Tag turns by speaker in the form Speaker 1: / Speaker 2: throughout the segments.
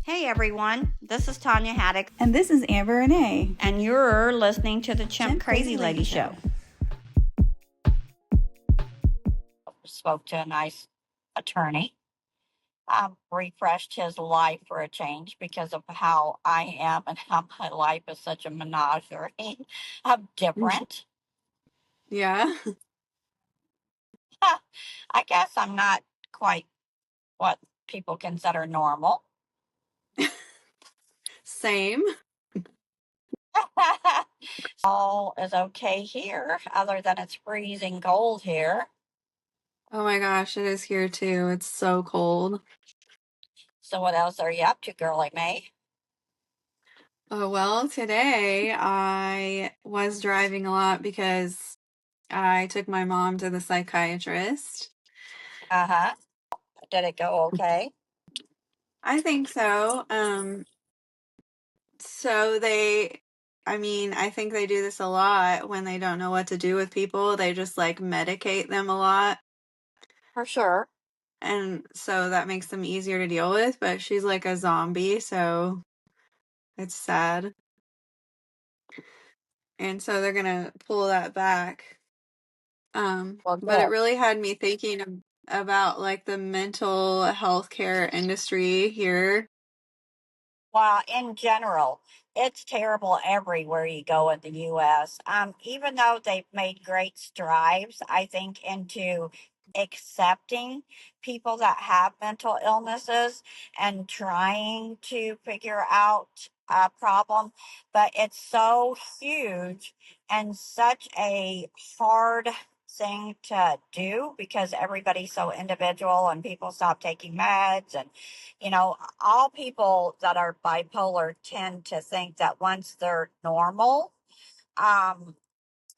Speaker 1: Hey everyone, this is Tanya Haddock.
Speaker 2: And this is Amber Renee.
Speaker 1: And you're listening to the Chimp Crazy Lady Show. Spoke to a nice attorney. Refreshed his life for a change because of how I am and how my life is such a menagerie of different.
Speaker 2: Yeah.
Speaker 1: I guess I'm not quite what people consider normal.
Speaker 2: Same.
Speaker 1: All is okay here, other than it's freezing cold here.
Speaker 2: Oh my gosh, it is here too. It's so cold.
Speaker 1: So what else are you up to, girly May?
Speaker 2: Oh, well, today I was driving a lot because I took my mom to the psychiatrist.
Speaker 1: Uh-huh. Did it go okay?
Speaker 2: I think so. So I think they do this a lot when they don't know what to do with people. They just like medicate them a lot.
Speaker 1: For sure.
Speaker 2: And so that makes them easier to deal with, but she's like a zombie, so it's sad. And so they're gonna pull that back.
Speaker 1: Well,
Speaker 2: But it
Speaker 1: good.
Speaker 2: really had me thinking about like the mental health care industry here.
Speaker 1: Well, in general, it's terrible everywhere you go in the U.S. Even though they've made great strides, I think, into accepting people that have mental illnesses and trying to figure out a problem, but it's so huge and such a hard thing to do because everybody's so individual and people stop taking meds and all people that are bipolar tend to think that once they're normal, um,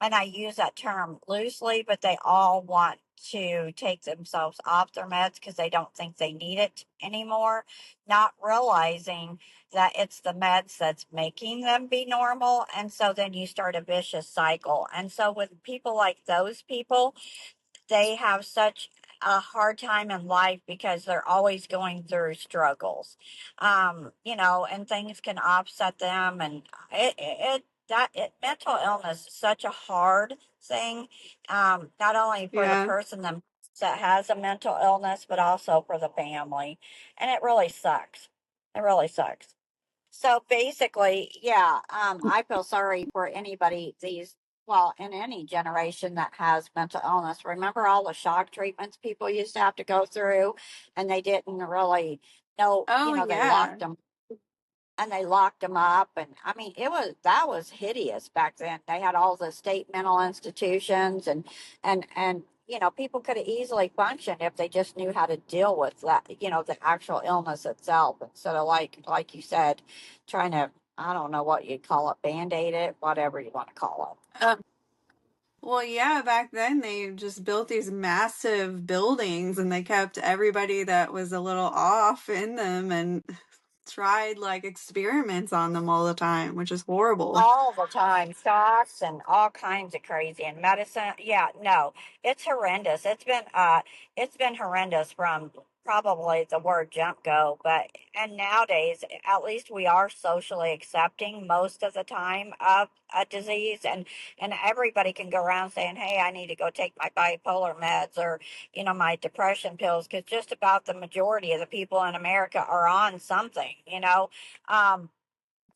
Speaker 1: and I use that term loosely, but they all want to take themselves off their meds because they don't think they need it anymore, not realizing that it's the meds that's making them be normal. And so then you start a vicious cycle. And so with people like those people, they have such a hard time in life because they're always going through struggles, and things can offset them. And mental illness is such a hard thing, not only for the
Speaker 2: Yeah.
Speaker 1: person that has a mental illness, but also for the family. And it really sucks. It really sucks. So basically, yeah, I feel sorry for anybody in any generation that has mental illness. Remember all the shock treatments people used to have to go through, and they didn't really know,
Speaker 2: Oh
Speaker 1: they
Speaker 2: yeah.
Speaker 1: locked them up. And I mean, that was hideous back then. They had all the state mental institutions, and people could have easily functioned if they just knew how to deal with that, the actual illness itself, instead of like you said, trying to, I don't know what you call it, band-aid it, whatever you want to call it.
Speaker 2: Well, yeah, back then they just built these massive buildings and they kept everybody that was a little off in them and tried like experiments on them all the time, which is horrible.
Speaker 1: All the time, stocks and all kinds of crazy and medicine. Yeah, no, it's horrendous. It's been horrendous from probably the word jump go. But and nowadays, at least we are socially accepting most of the time of a disease, and everybody can go around saying, hey, I need to go take my bipolar meds or my depression pills, because just about the majority of the people in America are on something. um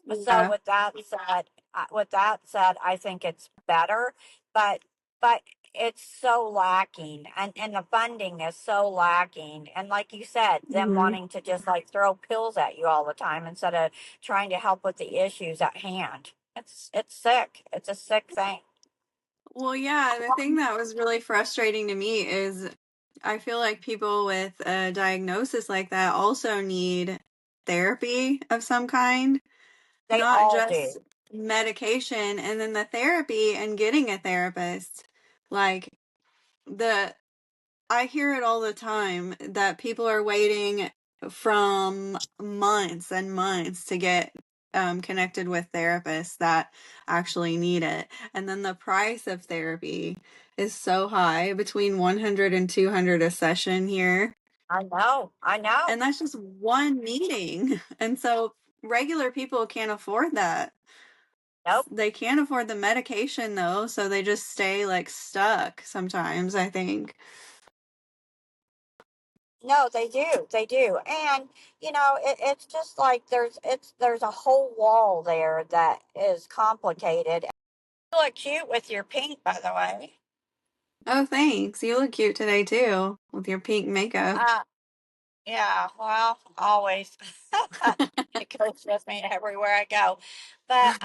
Speaker 1: so
Speaker 2: Yeah.
Speaker 1: with that said, I think it's better, but but it's so lacking, and the funding is so lacking. And like you said, them
Speaker 2: hmm
Speaker 1: wanting to just like throw pills at you all the time instead of trying to help with the issues at hand. It's sick. It's a sick thing.
Speaker 2: Well, yeah, the thing that was really frustrating to me is I feel like people with a diagnosis like that also need therapy of some kind,
Speaker 1: They
Speaker 2: not
Speaker 1: all
Speaker 2: just
Speaker 1: do.
Speaker 2: medication. And then the therapy and getting a therapist, like the I hear it all the time that people are waiting from months and months to get connected with therapists that actually need it. And then the price of therapy is so high, between 100 and 200 a session here.
Speaker 1: I know. I know.
Speaker 2: And that's just one meeting. And so regular people can't afford that.
Speaker 1: Nope.
Speaker 2: They can't afford the medication though, so they just stay like stuck sometimes, I think.
Speaker 1: No, they do. They do. And it's just like there's a whole wall there that is complicated. You look cute with your pink, by the way.
Speaker 2: Oh, thanks. You look cute today too with your pink makeup.
Speaker 1: Uh, yeah, well, always. It goes with me everywhere I go. But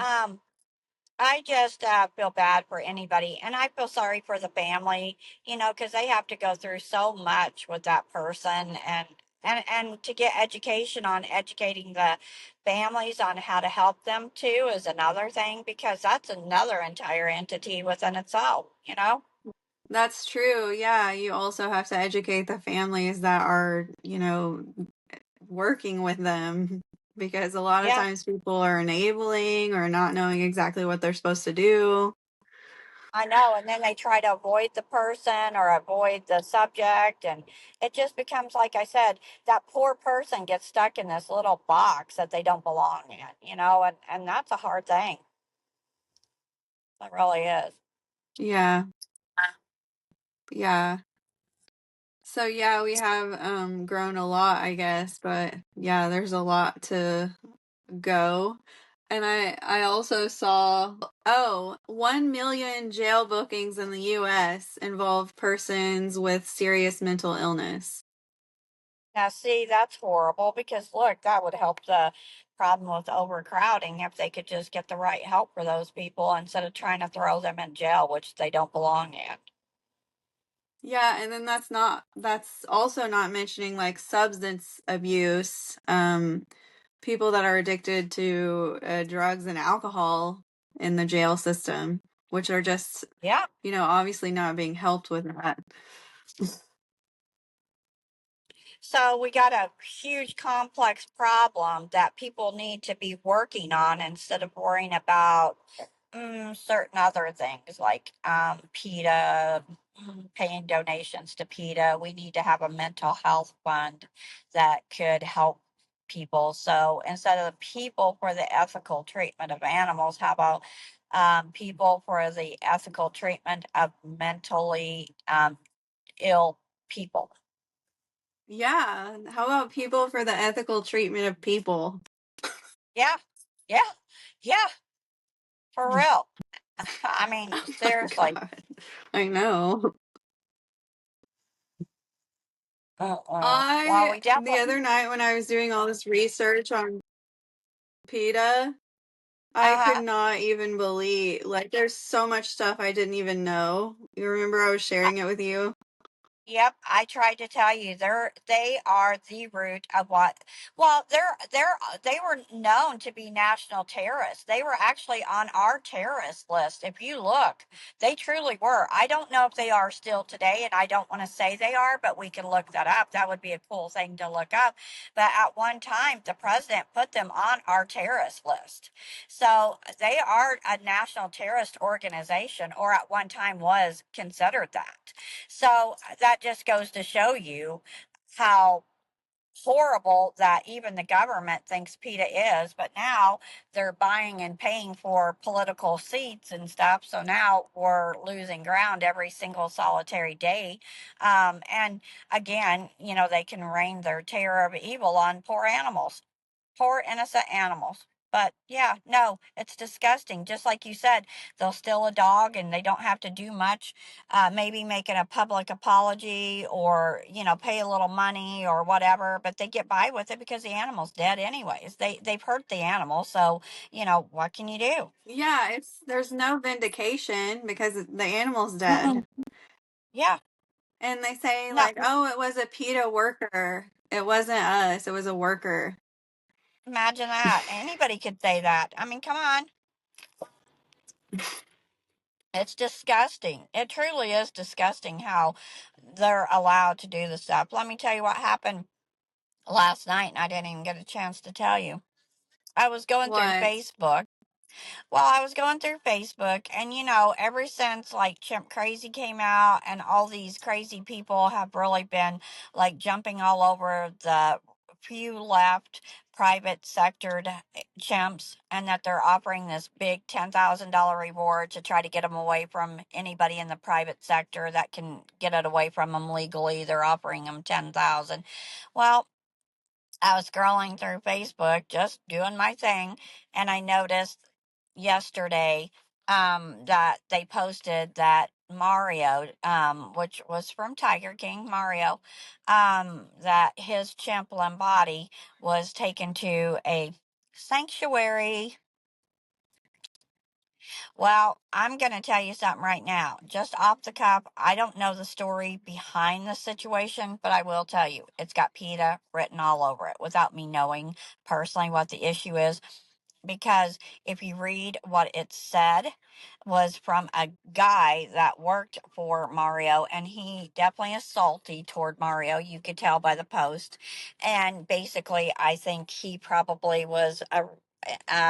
Speaker 1: I just feel bad for anybody, and I feel sorry for the family, because they have to go through so much with that person, and to get education on educating the families on how to help them too is another thing, because that's another entire entity within itself.
Speaker 2: That's true. Yeah, you also have to educate the families that are, working with them because a lot of
Speaker 1: Yeah.
Speaker 2: times people are enabling or not knowing exactly what they're supposed to do.
Speaker 1: I know, and then they try to avoid the person or avoid the subject, and it just becomes, like I said, that poor person gets stuck in this little box that they don't belong in, and that's a hard thing. It really is.
Speaker 2: Yeah. Yeah. So yeah, we have grown a lot, I guess, but yeah, there's a lot to go. And I also saw 1 million jail bookings in the US involve persons with serious mental illness.
Speaker 1: Now, see, that's horrible because look, that would help the problem with overcrowding if they could just get the right help for those people instead of trying to throw them in jail, which they don't belong in.
Speaker 2: Yeah, and then that's also not mentioning like substance abuse, people that are addicted to drugs and alcohol in the jail system, which are just,
Speaker 1: Yeah.
Speaker 2: obviously not being helped with that.
Speaker 1: So we got a huge complex problem that people need to be working on instead of worrying about certain other things like PETA, paying donations to PETA. We need to have a mental health fund that could help people. So instead of the people for the ethical treatment of animals, how about people for the ethical treatment of mentally ill people?
Speaker 2: Yeah, how about people for the ethical treatment of people?
Speaker 1: Yeah, yeah, yeah, for real. I mean,
Speaker 2: Oh my
Speaker 1: seriously.
Speaker 2: God. I know.
Speaker 1: Well, we
Speaker 2: The
Speaker 1: definitely,
Speaker 2: other night when I was doing all this research on PETA, I could
Speaker 1: uh,
Speaker 2: not even believe, like, there's so much stuff I didn't even know. You remember I was sharing it with you?
Speaker 1: yep, I tried to tell you they are the root of what. Well, they were known to be national terrorists. They were actually on our terrorist list. If you look, they truly were. I don't know if they are still today, and I don't want to say they are, but we can look that up. That would be a cool thing to look up. But at one time, the president put them on our terrorist list. So they are a national terrorist organization, or at one time was considered that. So that just goes to show you how horrible that even the government thinks PETA is, but now they're buying and paying for political seats and stuff. So now we're losing ground every single solitary day. And again, they can rain their terror of evil on poor animals, poor innocent animals. But yeah, no, it's disgusting. Just like you said, they'll steal a dog and they don't have to do much. Maybe making a public apology or pay a little money or whatever. But they get by with it because the animal's dead anyways. They've hurt the animal, so what can you do?
Speaker 2: Yeah, there's no vindication because the animal's dead.
Speaker 1: Mm-mm. Yeah,
Speaker 2: And they say
Speaker 1: no,
Speaker 2: like, "Oh, it was a PETA worker. It wasn't us. It was a worker."
Speaker 1: imagine that. Anybody could say that. I mean, come on. It's disgusting. It truly is disgusting how they're allowed to do this stuff. Let me tell you what happened last night, and I didn't even get a chance to tell you. I was going through
Speaker 2: What?
Speaker 1: Facebook. Well, I was going through Facebook, and ever since like Chimp Crazy came out, and all these crazy people have really been like jumping all over the few left private sector chimps, and that they're offering this big $10,000 reward to try to get them away from anybody in the private sector that can get it away from them legally. They're offering them 10,000. Well, I was scrolling through Facebook, just doing my thing, and I noticed yesterday that they posted that Mario, which was from Tiger King, Mario, that his chimp body was taken to a sanctuary. Well, I'm going to tell you something right now. Just off the cuff, I don't know the story behind the situation, but I will tell you, it's got PETA written all over it without me knowing personally what the issue is. Because if you read what it said, was from a guy that worked for Mario, and he definitely is salty toward Mario. You could tell by the post. And basically, I think he probably was a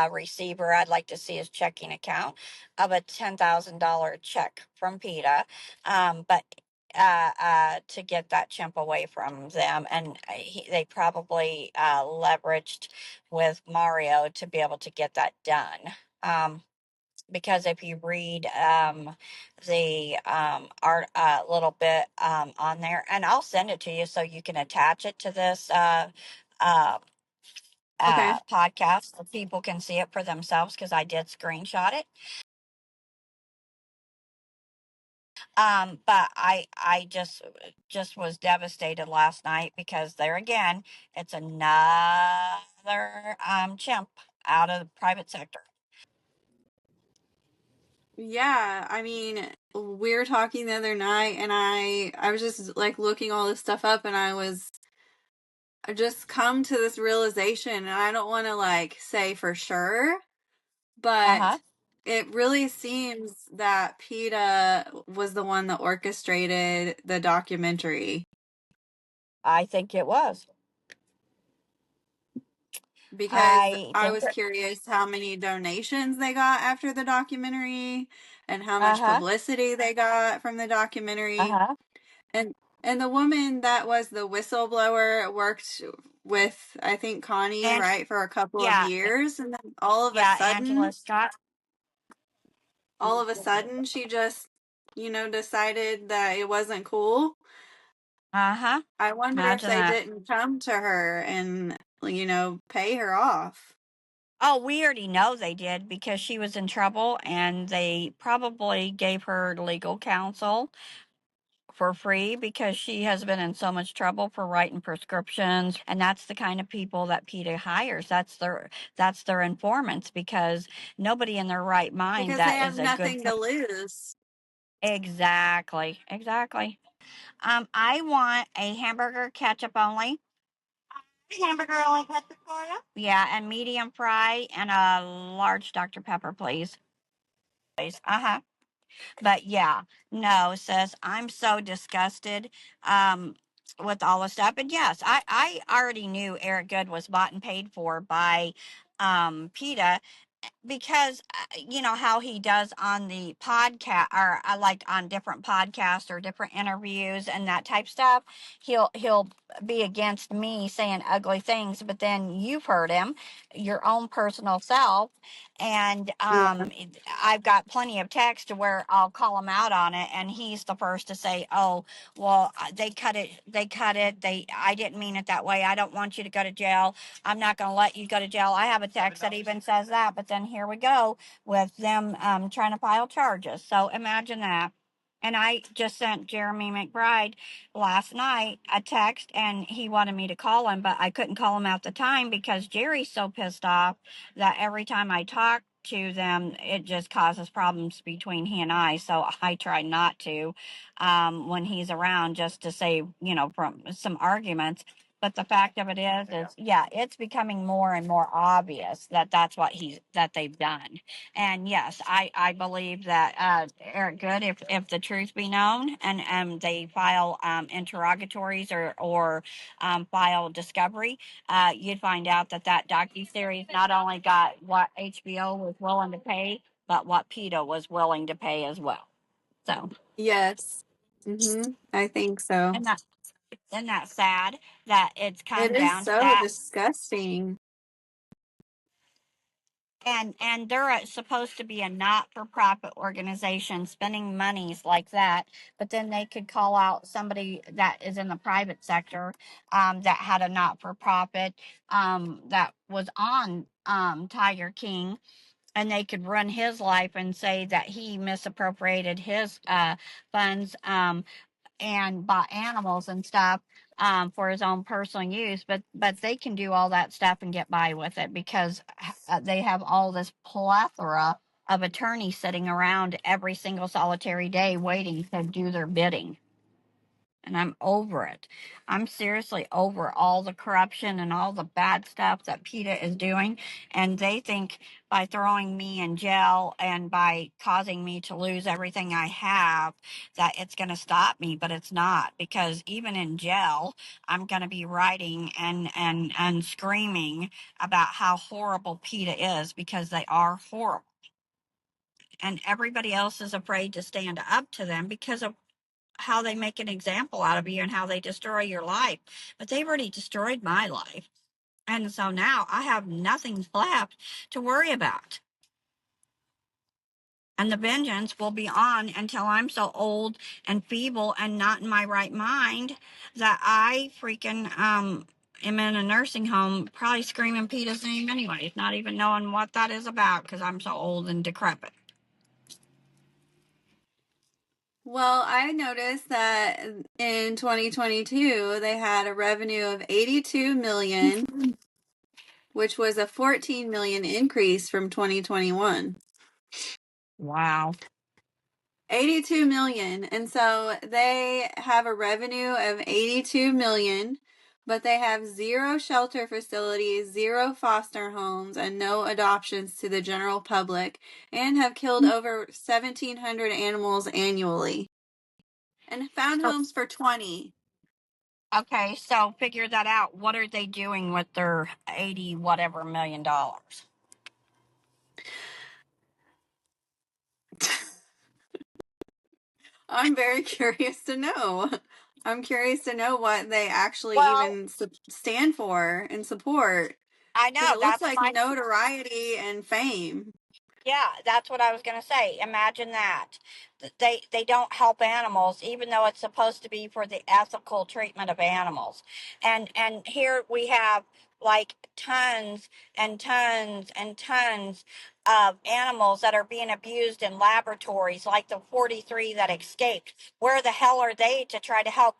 Speaker 1: receiver. I'd like to see his checking account of a $10,000 check from PETA. But to get that chimp away from them, and they probably leveraged with Mario to be able to get that done. Because if you read the art a little bit on there, and I'll send it to you so you can attach it to this uh,
Speaker 2: Okay.
Speaker 1: podcast so people can see it for themselves, because I did screenshot it. But I just was devastated last night, because there again, it's another chimp out of the private sector.
Speaker 2: Yeah, I mean, we were talking the other night, and I was just like looking all this stuff up, and I just come to this realization, and I don't want to like say for sure,
Speaker 1: Uh-huh.
Speaker 2: but it really seems that PETA was the one that orchestrated the documentary,
Speaker 1: I think it was.
Speaker 2: because
Speaker 1: I
Speaker 2: I
Speaker 1: think
Speaker 2: was
Speaker 1: it.
Speaker 2: curious how many donations they got after the documentary and how much
Speaker 1: Uh-huh.
Speaker 2: publicity they got from the documentary.
Speaker 1: Uh-huh.
Speaker 2: And and the woman that was the whistleblower worked with, I think, Connie,
Speaker 1: And
Speaker 2: right, for a couple of
Speaker 1: yeah,
Speaker 2: years, and then
Speaker 1: yeah, Angela Scott.
Speaker 2: all of a sudden she just, decided that it wasn't cool.
Speaker 1: Uh-huh.
Speaker 2: I wonder if
Speaker 1: Imagine
Speaker 2: they
Speaker 1: that.
Speaker 2: didn't come to her and, pay her off.
Speaker 1: Oh, we already know they did, because she was in trouble, and they probably gave her legal counsel for free, because she has been in so much trouble for writing prescriptions. And that's the kind of people that PETA hires. That's their informants, because nobody in their right mind
Speaker 2: Because they
Speaker 1: that
Speaker 2: have
Speaker 1: is a good
Speaker 2: nothing to lose.
Speaker 1: exactly, exactly. I want a hamburger, ketchup only. Hamburger only ketchup for you? Yeah, and medium fry, and a large Dr. Pepper, please. Uh-huh. But yeah, no, sis, I'm so disgusted with all the stuff. And yes, I already knew Eric Good was bought and paid for by PETA, because you know how he does on the podcast, or like on different podcasts or different interviews and that type stuff. He'll be against me saying ugly things, but then you've heard him, your own personal self. And
Speaker 2: Yeah.
Speaker 1: I've got plenty of text to where I'll call him out on it, and he's the first to say, oh, well, they cut it, I didn't mean it that way, I don't want you to go to jail, I'm not going to let you go to jail. I have a text that even says that, but then here we go with them trying to file charges. So imagine that. And I just sent Jeremy McBride last night a text, and he wanted me to call him, but I couldn't call him at the time, because Jerry's so pissed off that every time I talk to them, it just causes problems between he and I. So I try not to when he's around, just to save, from some arguments. But the fact of it is yeah, it's becoming more and more obvious that that's what they've done. And yes, I believe that Eric Good, if the truth be known, and they file interrogatories or file discovery, you'd find out that that docu-series not only got what HBO was willing to pay, but what PETA was willing to pay as well. So,
Speaker 2: Yes. I think so.
Speaker 1: and that isn't that sad that it's
Speaker 2: It
Speaker 1: come
Speaker 2: is
Speaker 1: down to
Speaker 2: so
Speaker 1: that.
Speaker 2: disgusting.
Speaker 1: And they're supposed to be a not-for-profit organization spending monies like that, but then they could call out somebody that is in the private sector, that had a not-for-profit, that was on Tiger King, and they could run his life and say that he misappropriated his funds, and bought animals and stuff, for his own personal use. But they can do all that stuff and get by with it because they have all this plethora of attorneys sitting around every single solitary day waiting to do their bidding. And I'm over it. I'm seriously over all the corruption and all the bad stuff that PETA is doing. And they think by throwing me in jail and by causing me to lose everything I have, that it's going to stop me, but it's not, because even in jail, I'm going to be writing and screaming about how horrible PETA is, because they are horrible. And everybody else is afraid to stand up to them because of how they make an example out of you and how they destroy your life. But they've already destroyed my life. And so now I have nothing left to worry about. And the vengeance will be on until I'm so old and feeble and not in my right mind that I freaking am in a nursing home, probably screaming PETA's name anyways, not even knowing what that is about because I'm so old and decrepit.
Speaker 2: Well, I noticed that in 2022 they had a revenue of 82 million, which was a 14 million increase from 2021.
Speaker 1: Wow.
Speaker 2: 82 million. And so they have a revenue of 82 million, but they have 0 shelter facilities, 0 foster homes, and no adoptions to the general public, and have killed over 1,700 animals annually and found
Speaker 1: So,
Speaker 2: homes for 20.
Speaker 1: okay, so figure that out. What are they doing with their 80 whatever $1 million?
Speaker 2: I'm very curious to know. I'm curious to know what they actually
Speaker 1: Well,
Speaker 2: even stand for and support,
Speaker 1: I
Speaker 2: because
Speaker 1: know
Speaker 2: it looks
Speaker 1: that's
Speaker 2: like
Speaker 1: my
Speaker 2: notoriety and fame.
Speaker 1: Yeah, that's what I was going to say. Imagine that. They don't help animals even though it's supposed to be for the ethical treatment of animals. And here we have like tons and tons and tons of animals that are being abused in laboratories, like the 43 that escaped. Where the hell are they to try to help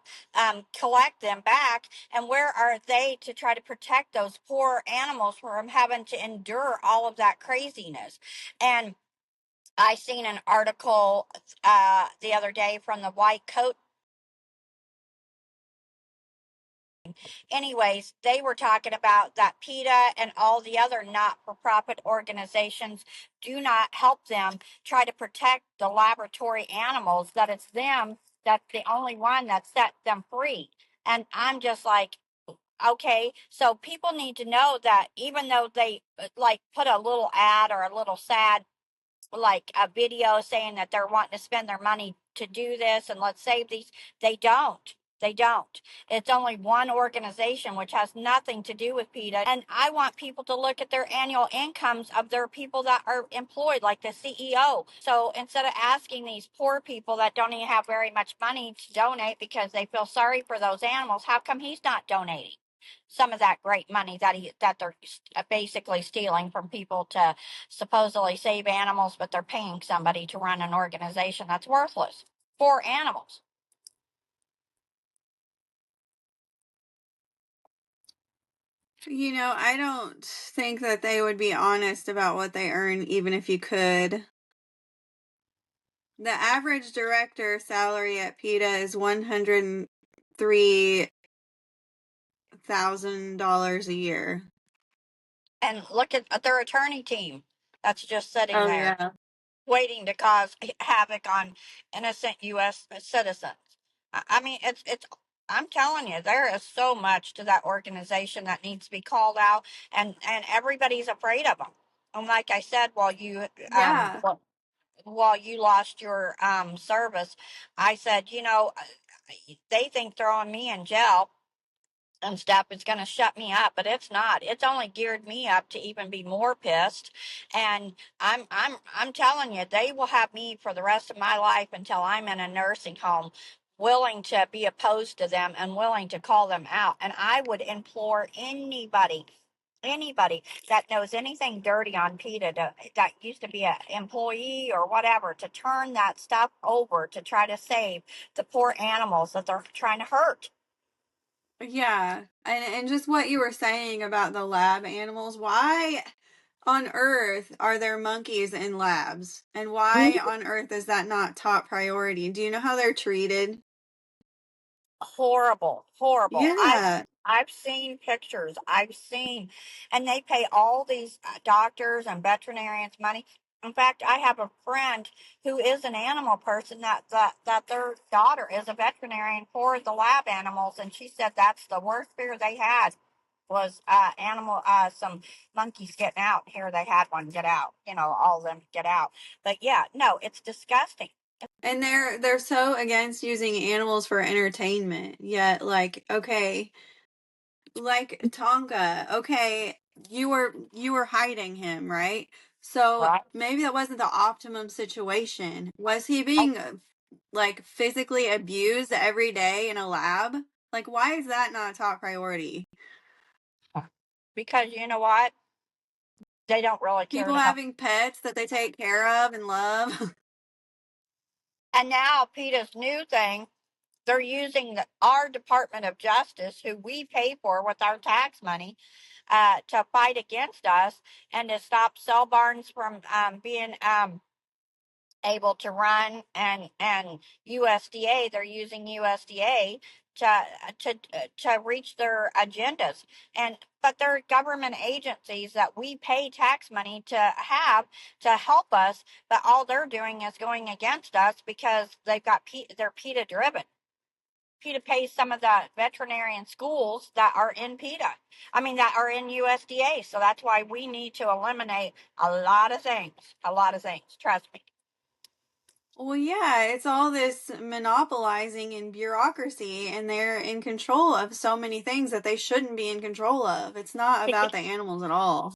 Speaker 1: collect them back? And where are they to try to protect those poor animals from having to endure all of that craziness? And I seen an article the other day from the White Coat. Anyways, they were talking about that PETA and all the other not-for-profit organizations do not help them try to protect the laboratory animals. That it's them that's the only one that set them free. And I'm just like, okay, so people need to know that even though they like put a little ad or a little sad like a video saying that they're wanting to spend their money to do this and let's save these, they don't. They don't. It's only one organization, which has nothing to do with PETA. And I want people to look at their annual incomes of their people that are employed, like the CEO. So instead of asking these poor people that don't even have very much money to donate because they feel sorry for those animals, how come he's not donating some of that great money that they're basically stealing from people to supposedly save animals, but they're paying somebody to run an organization that's worthless for animals.
Speaker 2: I don't think that they would be honest about what they earn, even if you could. The average director salary at PETA is $103,000 $8,000 a year.
Speaker 1: And look at their attorney team that's just sitting
Speaker 2: Oh
Speaker 1: there
Speaker 2: yeah.
Speaker 1: waiting to cause havoc on innocent U.S. citizens. I mean, it's. I'm telling you, there is so much to that organization that needs to be called out, and everybody's afraid of them. And like I said,
Speaker 2: Yeah.
Speaker 1: while you lost your service, I said, they think throwing me in jail and stuff is going to shut me up, but it's not. It's only geared me up to even be more pissed. And I'm telling you, they will have me for the rest of my life until I'm in a nursing home, willing to be opposed to them and willing to call them out. And I would implore anybody that knows anything dirty on PETA that used to be an employee or whatever to turn that stuff over to try to save the poor animals that they're trying to hurt.
Speaker 2: Yeah. And just what you were saying about the lab animals, why on earth are there monkeys in labs? And why on earth is that not top priority? Do you know how they're treated?
Speaker 1: Horrible, horrible.
Speaker 2: Yeah.
Speaker 1: I've seen pictures. I've seen, and they pay all these doctors and veterinarians money. In fact, I have a friend who is an animal person that their daughter is a veterinarian for the lab animals, and she said that's the worst fear they had was some monkeys getting out. Here they had one get out. All of them get out. But yeah, no, it's disgusting.
Speaker 2: And they're so against using animals for entertainment. Yet okay, like Tonka, okay, you were hiding him, right? So
Speaker 1: Right?
Speaker 2: maybe that wasn't the optimum situation. Was he being physically abused every day in a lab? Like, why is that not a top priority?
Speaker 1: Because you know what? They don't really care
Speaker 2: People
Speaker 1: to help.
Speaker 2: having pets that they take care of and love.
Speaker 1: And now PETA's new thing, they're using our Department of Justice, who we pay for with our tax money, to fight against us and to stop cell barns from being able to run, and USDA. They're using USDA to reach their agendas, but they're government agencies that we pay tax money to help us, but all they're doing is going against us because they're PETA driven. PETA pays some of the veterinarian schools that are in PETA. I mean, that are in USDA. So that's why we need to eliminate a lot of things. A lot of things. Trust me.
Speaker 2: Well, yeah, it's all this monopolizing and bureaucracy, and they're in control of so many things that they shouldn't be in control of. It's not about the animals at all.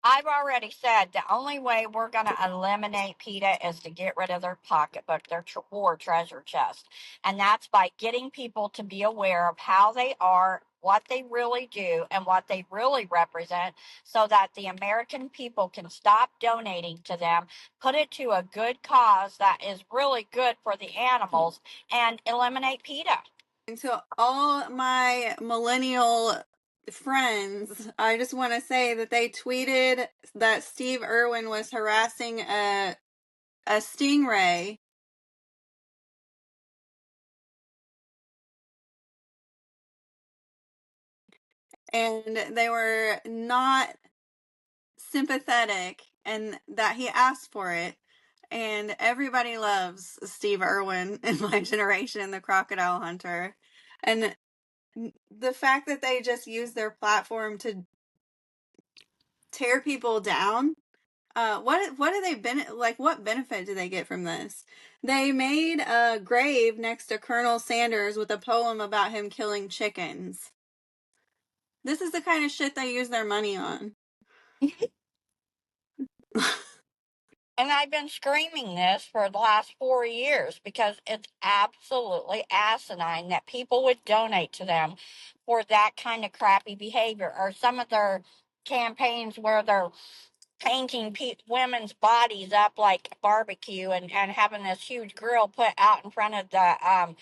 Speaker 1: I've already said the only way we're going to eliminate PETA is to get rid of their pocketbook, their war treasure chest. And that's by getting people to be aware of how they are, what they really do, and what they really represent, so that the American people can stop donating to them, put it to a good cause that is really good for the animals, and eliminate PETA.
Speaker 2: And to all my millennial friends, I just want to say that they tweeted that Steve Irwin was harassing a stingray. And they were not sympathetic, and that he asked for it. And everybody loves Steve Irwin in my generation, the crocodile hunter. And the fact that they just use their platform to tear people down. What do what benefit do they get from this? They made a grave next to Colonel Sanders with a poem about him killing chickens. This is the kind of shit they use their money on.
Speaker 1: And I've been screaming this for the last 4 years because it's absolutely asinine that people would donate to them for that kind of crappy behavior, or some of their campaigns where they're painting women's bodies up like barbecue, and having this huge grill put out in front of um,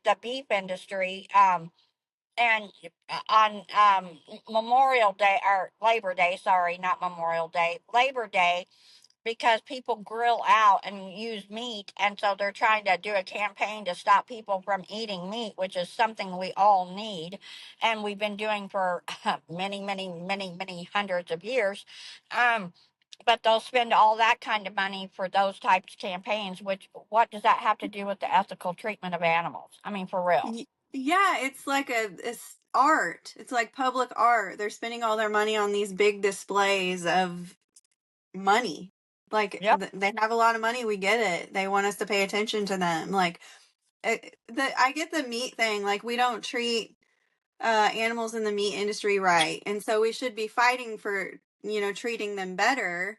Speaker 1: the beef industry. And on Memorial Day, or Labor Day, sorry, not Memorial Day, Labor Day, because people grill out and use meat, and so they're trying to do a campaign to stop people from eating meat, which is something we all need, and we've been doing for many hundreds of years. Um, but they'll spend all that kind of money for those types of campaigns, which what does that have to do with the ethical treatment of animals? I mean, for real.
Speaker 2: Yeah, it's like it's art. It's like public art. They're spending all their money on these big displays of money. Like
Speaker 1: Yep.
Speaker 2: they have a lot of money, we get it. They want us to pay attention to them. Like I get the meat thing. Like we don't treat animals in the meat industry right, and so we should be fighting for treating them better.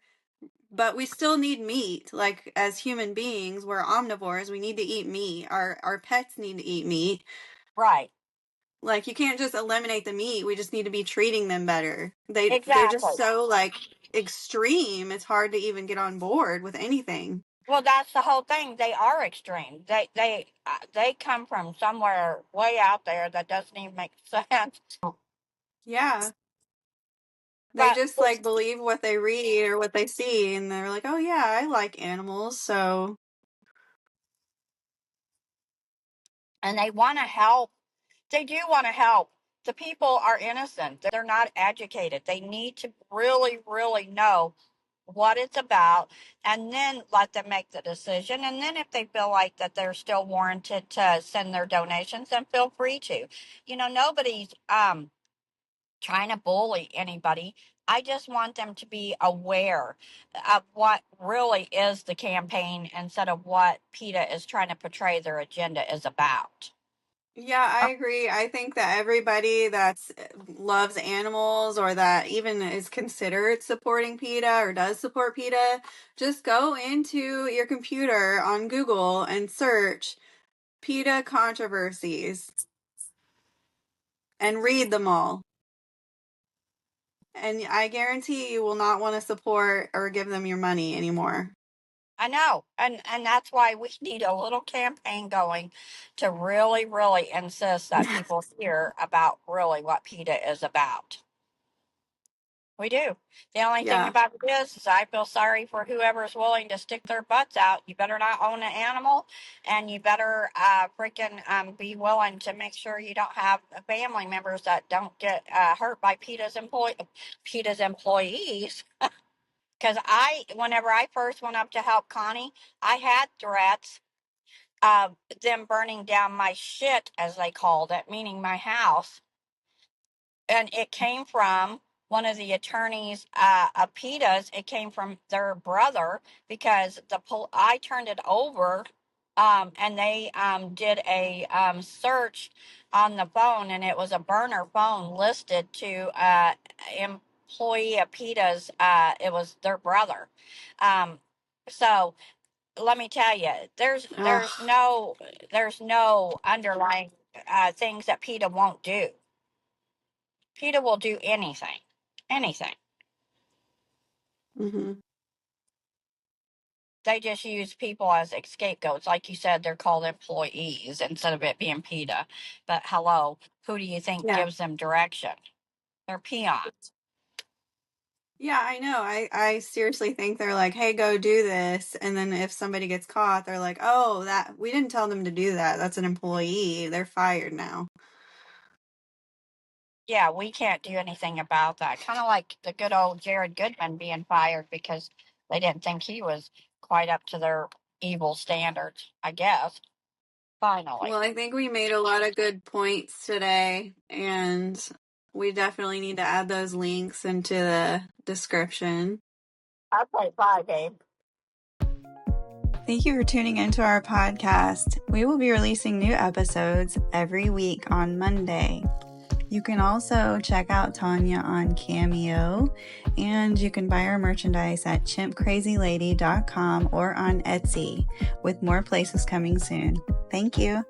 Speaker 2: But we still need meat. Like as human beings, we're omnivores. We need to eat meat. Our pets need to eat meat.
Speaker 1: Right.
Speaker 2: Like you can't just eliminate the meat. We just need to be treating them better. They're just
Speaker 1: Exactly.
Speaker 2: so like extreme. It's hard to even get on board with anything.
Speaker 1: Well, that's the whole thing. They are extreme. They come from somewhere way out there that doesn't even make sense.
Speaker 2: Yeah. They
Speaker 1: But
Speaker 2: just like believe what they read or what they see, and they're like, "Oh yeah, I like animals." So,
Speaker 1: and they want to help. They do want to help. The people are innocent. They're not educated. They need to really know what it's about, and then let them make the decision. And then if they feel like that they're still warranted to send their donations, then feel free to. Nobody's trying to bully anybody. I just want them to be aware of what really is the campaign instead of what PETA is trying to portray their agenda is about.
Speaker 2: yeah, I agree. I think that everybody that's loves animals or that even is considered supporting PETA or does support PETA, just go into your computer on Google and search PETA controversies and read them all. And I guarantee you will not want to support or give them your money anymore.
Speaker 1: I know, and that's why we need a little campaign going to really insist that people hear about really what PETA is about. We do. The only thing
Speaker 2: Yeah.
Speaker 1: about it is I feel sorry for whoever's willing to stick their butts out. You better not own an animal, and you better freaking be willing to make sure you don't have family members that don't get hurt by PETA's employees. Because whenever I first went up to help Connie, I had threats of them burning down my shit, as they called it, meaning my house, and it came from one of the attorneys of PETA's. It came from their brother because I turned it over, and they did a search on the phone, and it was a burner phone listed to employee of PETA's. It was their brother. Um, so let me tell you, there's
Speaker 2: Ugh.
Speaker 1: there's no there's no underlying things that PETA won't do. PETA will do anything. Anything.
Speaker 2: Mm-hmm.
Speaker 1: They just use people as scapegoats. Like you said, they're called employees instead of it being PETA. But hello, who do you think
Speaker 2: Yeah.
Speaker 1: gives them direction? They're peons.
Speaker 2: Yeah, I know. I seriously think they're like, hey, go do this. And then if somebody gets caught, they're like, oh, that we didn't tell them to do that. That's an employee. They're fired now.
Speaker 1: Yeah, we can't do anything about that. Kind of like the good old Jared Goodman being fired because they didn't think he was quite up to their evil standards, I guess. Finally.
Speaker 2: Well, I think we made a lot of good points today, and we definitely need to add those links into the description.
Speaker 1: Okay, bye, babe.
Speaker 2: Thank you for tuning into our podcast. We will be releasing new episodes every week on Monday. You can also check out Tanya on Cameo, and you can buy our merchandise at chimpcrazylady.com or on Etsy, with more places coming soon. Thank you.